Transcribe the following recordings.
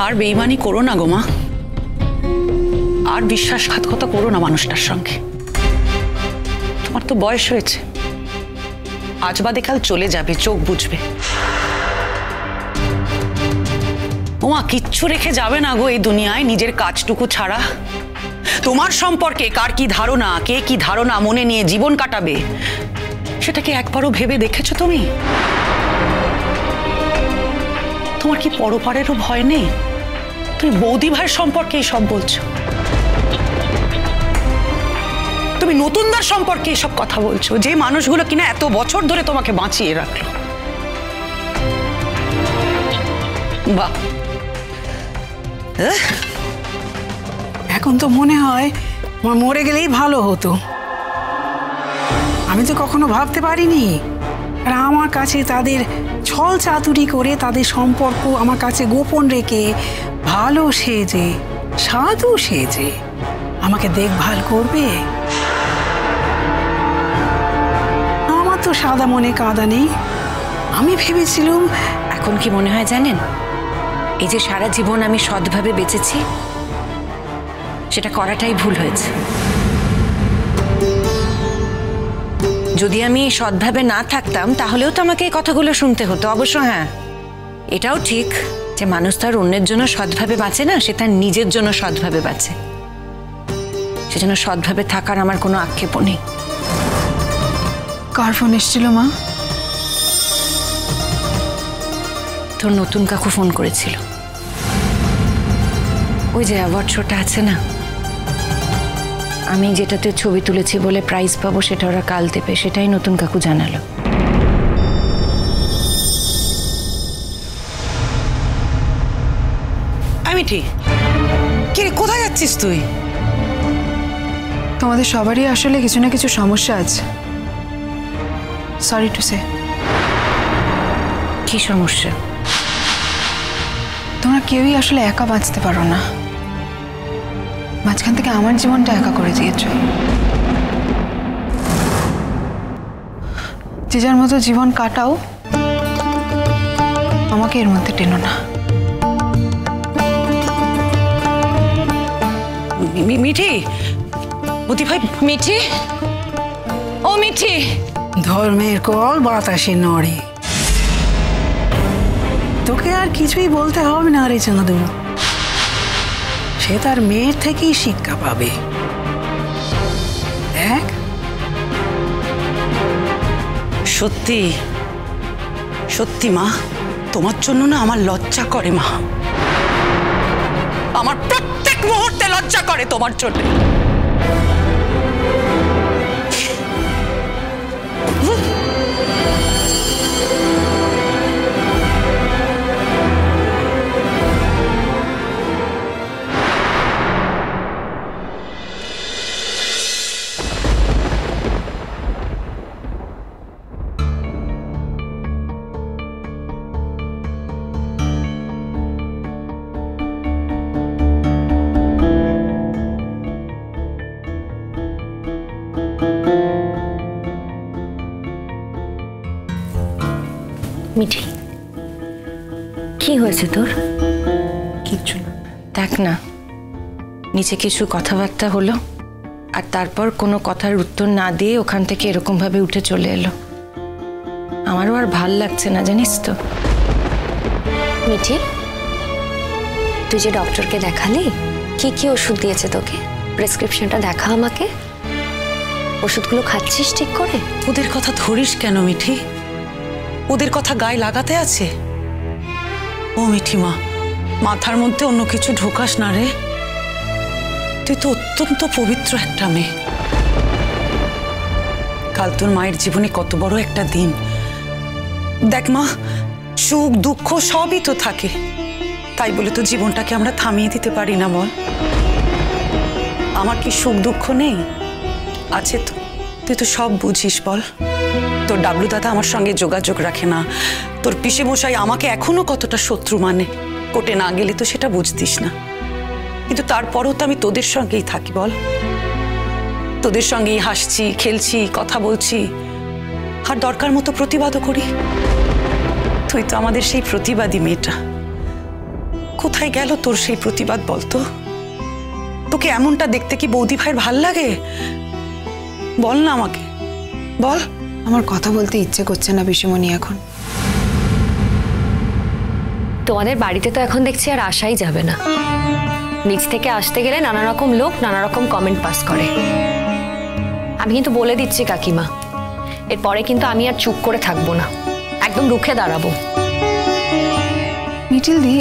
আর বেইমানি করো না গো মা, আর বিশ্বাসঘাতকতা করো না মানুষটার সঙ্গে। তোমার তো বয়স হয়েছে, আজ বাদে কাল চলে যাবে, চোখ বুঝবে। ওমা কিচ্ছু রেখে যাবে না গো এই দুনিয়ায় নিজের কাজটুকু ছাড়া। তোমার সম্পর্কে কার কি ধারণা, কে কি ধারণা মনে নিয়ে জীবন কাটাবে, সেটা কি একবারও ভেবে দেখেছো তুমি? তোমার কি পরপারেরও ভয় নেই? তুমি বৌদি ভাইয়ের সম্পর্কে সব বলছো, তুমি নতুনদার সম্পর্কে এসব কথা বলছো, যে মানুষগুলো কিনা এত বছর ধরে তোমাকে বাঁচিয়ে রাখলো। বাহ, এখন তো মনে হয় আমার মরে গেলেই ভালো হতো। আমি তো কখনো ভাবতে পারিনি আর আমার কাছে তাদের ছল চাতুরি করে তাদের সম্পর্ক আমার কাছে গোপন রেখে ভালো সেজে সাধু সেজে আমাকে দেখভাল করবে। আমার তো সাদা মনে কাদা নেই। আমি ভেবেছিলাম। এখন কি মনে হয় জানেন, এই যে সারা জীবন আমি সৎভাবে বেঁচেছি, সেটা করাটাই ভুল হয়েছে। যদি আমি সৎভাবে না থাকতাম তাহলেও তো আমাকে এই কথাগুলো শুনতে হতো। অবশ্য হ্যাঁ, এটাও ঠিক যে মানুষ তার অন্যের জন্য সৎভাবে বাঁচে না, সে তার নিজের জন্য সৎভাবে বাঁচে। সেজন্য সৎভাবে থাকার আমার কোনো আক্ষেপও নেই। কার ফোন এসেছিল মা? তোর নতুন কাকু ফোন করেছিল। ওই যে অ্যাওয়ার্ড শোটা আছে না, আমি যেটাতে ছবি তুলেছি বলে প্রাইজ পাবো, সেটা ওরা কাল দেবে, সেটাই নতুন কাকু জানালো। আমি ঠিক। কে রে, কোথায় যাচ্ছিস তুই? তোমাদের সবারই আসলে কিছু না কিছু সমস্যা আছে। Sorry to say. কি সমস্যা? তোমরা কেউই আসলে একা বাঁচতে পারো না। মাঝখান থেকে আমার জীবনটা একা করে দিয়েছ। যে যার মতো জীবন কাটাও, আমাকে এর মধ্যে টেনো না। মিঠি, মতি ভাই। মিঠি, ও মিঠি। ধর্মের কল বাতাসে নড়ে। তোকে আর কিছুই বলতে হবে না রে চাঁদু, সে তার মেয়ের থেকেই শিক্ষা পাবে। দেখ, সত্যি সত্যি মা, তোমার জন্য না আমার লজ্জা করে মা, আমার প্রত্যেক মুহূর্তে লজ্জা করে তোমার জন্য। মিঠি, কি হয়েছে তোর? কিচ্ছু না। দেখ না, নিচে কিছু কথাবার্তা হলো আর তারপর কোনো কথার উত্তর না দিয়ে ওখান থেকে এরকম ভাবে উঠে চলে এলো। আমারও আর ভাল লাগছে না, জানিস তো। মিঠি, তুই যে ডক্টরকে দেখালি, কি কি ওষুধ দিয়েছে তোকে? প্রেসক্রিপশনটা দেখা আমাকে। ওষুধগুলো খাচ্ছিস ঠিক করে? ওদের কথা ধরিস কেন মিঠি? ওদের কথা গায়ে লাগাতে আছে? ও মিঠি মা, মাথার মধ্যে অন্য কিছু ঢোকাস না রে। তুই তো অত্যন্ত পবিত্র একটা মেয়ে। কাল তোর মায়ের জীবনে কত বড় একটা দিন। দেখ মা, সুখ দুঃখ সবই তো থাকে, তাই বলে তো জীবনটাকে আমরা থামিয়ে দিতে পারি না বল। আমার কি সুখ দুঃখ নেই? আছে তো, তুই তো সব বুঝিস বল। তোর ডাবলু দাদা আমার সঙ্গে যোগাযোগ রাখে না, তোর পিসে মশাই আমাকে এখনো কতটা শত্রু মানে, কোর্টে না গেলে তো সেটা বুঝতিস না। কিন্তু তারপরও তো আমি তোদের সঙ্গেই থাকি বল, তোদের সঙ্গেই হাসছি, খেলছি, কথা বলছি, আর দরকার মতো প্রতিবাদও করি। তুই তো আমাদের সেই প্রতিবাদী মেয়েটা। কোথায় গেল তোর সেই প্রতিবাদ বলতো? তোকে এমনটা দেখতে কি বৌদি ভাইয়ের ভাল লাগে? বল না আমাকে, বল। আমার কথা বলতে ইচ্ছে করছে না পিসিমণি এখন। তোমাদের বাড়িতে তো এখন দেখছি আর আসাই যাবে না। নিচ থেকে আসতে গেলে নানা রকম লোক নানা রকম কমেন্ট পাস করে। আমি কিন্তু বলে দিচ্ছি কাকিমা, এরপরে কিন্তু আমি আর চুপ করে থাকবো না, একদম রুখে দাঁড়াবো। মিঠিল দি,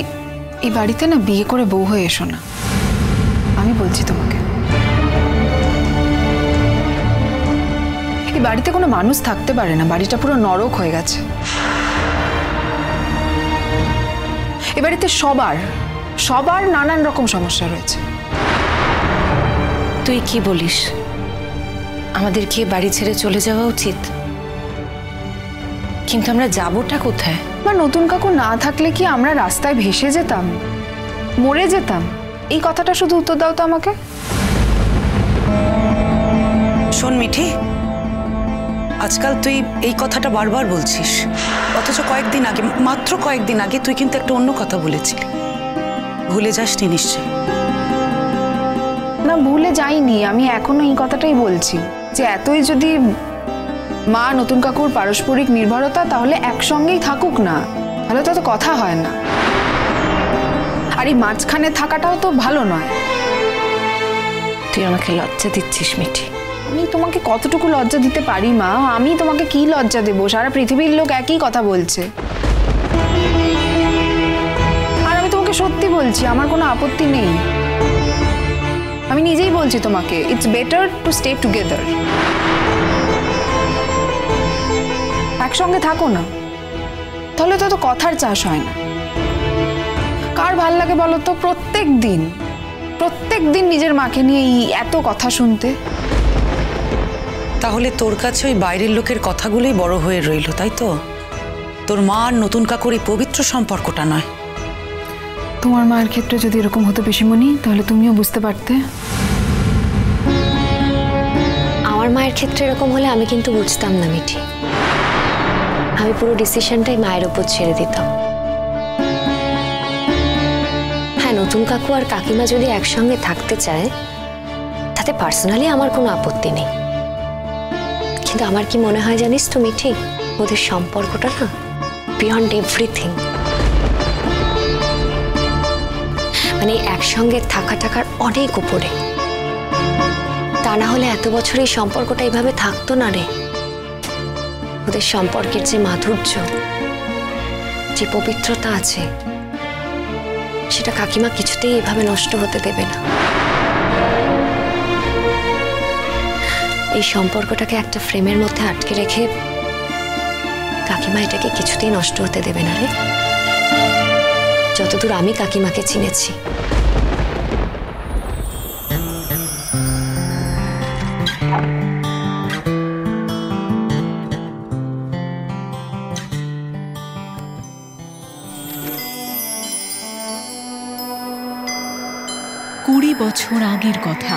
এই বাড়িতে না বিয়ে করে বউ হয়ে এসো না, আমি বলছি তোমাকে। এই বাড়িতে কোনো মানুষ থাকতে পারে না, বাড়িটা পুরো নরক হয়ে গেছে। এ বাড়িতে সবার নানান রকম সমস্যা রয়েছে। তুই কি বলিস? আমাদের কি বাড়ি ছেড়ে চলে যাওয়া উচিত? কিন্তু আমরা যাবোটা কোথায়? বা নতুন কাকু না থাকলে কি আমরা রাস্তায় ভেসে যেতাম, মরে যেতাম? এই কথাটা শুধু উত্তর দাও তো আমাকে। শোন মিঠি, আজকাল তুই এই কথাটা বারবার বলছিস, অথচ কয়েকদিন আগে, মাত্র কয়েকদিন আগে তুই কিন্তু একটা অন্য কথা বলেছিলি। ভুলে যাসনি নিশ্চয়? না, ভুলে যাইনি, আমি এখনো এই কথাটাই বলছি যে এতই যদি মা নতুন কাকুর পারস্পরিক নির্ভরতা, তাহলে একসঙ্গেই থাকুক না, তাহলে তো কথা হয় না। আর এই মাঝখানে থাকাটাও তো ভালো নয়। তুই আমাকে লজ্জা দিচ্ছিস মিঠি। আমি তোমাকে কতটুকু লজ্জা দিতে পারি মা? আমি তোমাকে কি লজ্জা দেবো? সারা পৃথিবীর লোক একই কথা বলছে। আর আমি তোমাকে সত্যি বলছি, আমার কোনো আপত্তি নেই। আমি নিজেই বলছি তোমাকে, it's better to stay together. একসঙ্গে থাকো না, তাহলে তো কথার চাষ হয় না। কার ভাল লাগে বলো তো প্রত্যেক দিন নিজের মাকে নিয়ে এত কথা শুনতে? তাহলে তোর কাছে ওই বাইরের লোকের কথাগুলোই বড় হয়ে রইল, তাই তো? তোর মা আর নতুন কাকুর এই পবিত্র সম্পর্কটা নয়। তোমার মায়ের ক্ষেত্রে যদি এরকম হতো পিসিমণি, তাহলে তুমিও বুঝতে পারতে। আমার মায়ের ক্ষেত্রে এরকম হলে আমি কিন্তু বুঝতাম না মিঠি। আমি পুরো ডিসিশনটাই মায়ের উপর ছেড়ে দিতাম। হ্যাঁ, নতুন কাকু আর কাকিমা যদি একসঙ্গে থাকতে চায়, তাতে পার্সোনালি আমার কোনো আপত্তি নেই। কিন্তু আমার কি মনে হয় জানিস তো মিঠি, ওদের সম্পর্কটা না বিয়ন্ড এভরিথিং। মানে একসঙ্গে থাকার অনেক উপরে। তা না হলে এত বছর এই সম্পর্কটা এইভাবে থাকতো না রে। ওদের সম্পর্কের যে মাধুর্য, যে পবিত্রতা আছে, সেটা কাকিমা কিছুতেই এভাবে নষ্ট হতে দেবে না। এই সম্পর্কটাকে একটা ফ্রেমের মধ্যে আটকে রেখে কাকিমা এটাকে কিছুতেই নষ্ট হতে দেবে না রে, যতদূর আমি কাকিমাকে চিনেছি। কুড়ি বছর আগের কথা।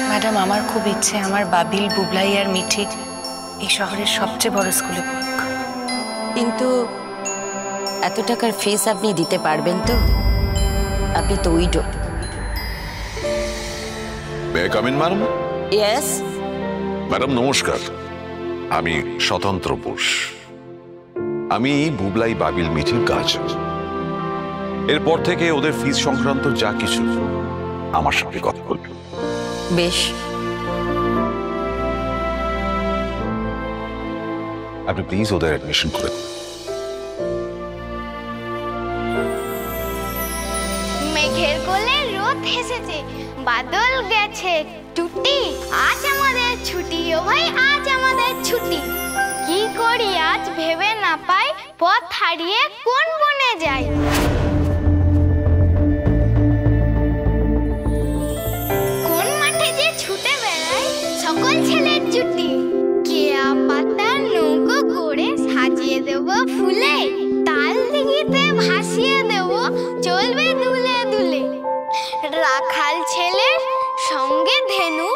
ম্যাডাম, আমার খুব ইচ্ছে আমার বাবিল, বুবলাই আর মিঠি এই শহরের সবচেয়ে বড় স্কুলে পড়ুক। কিন্তু এত টাকার ফিস আপনি দিতে পারবেন তো? আপনি তো widow. May come in madam? Yes madam নমস্কার, আমি স্বতন্ত্র বোস। আমি বুবলাই, বাবিল, মিঠির কাজ। এরপর থেকে ওদের ফিস সংক্রান্ত যা কিছু আমার সাথে কথা বলবে। বেশ, আপনি প্লিজ ওদের অ্যাডমিশন করে দিন। মেঘের কোলে রোদ হেসেছে, বাদল গেছে টুটি, আজ আমাদের ছুটি, ও ভাই আজ আমাদের ছুটি। কি করি আজ ভেবে না পাই, পথ হারিয়ে কোন বনে যাই। কোন মাঠে যে ছুটে বেড়ায় সকল ছেলের জুটি, কেয়া পাতা নৌকো করে সাজিয়ে দেব ফুলে, তাল দিঘিতে ভাসিয়ে দেব চলবে দুলে দুলে। রাখাল ছেলের সঙ্গে ধেনু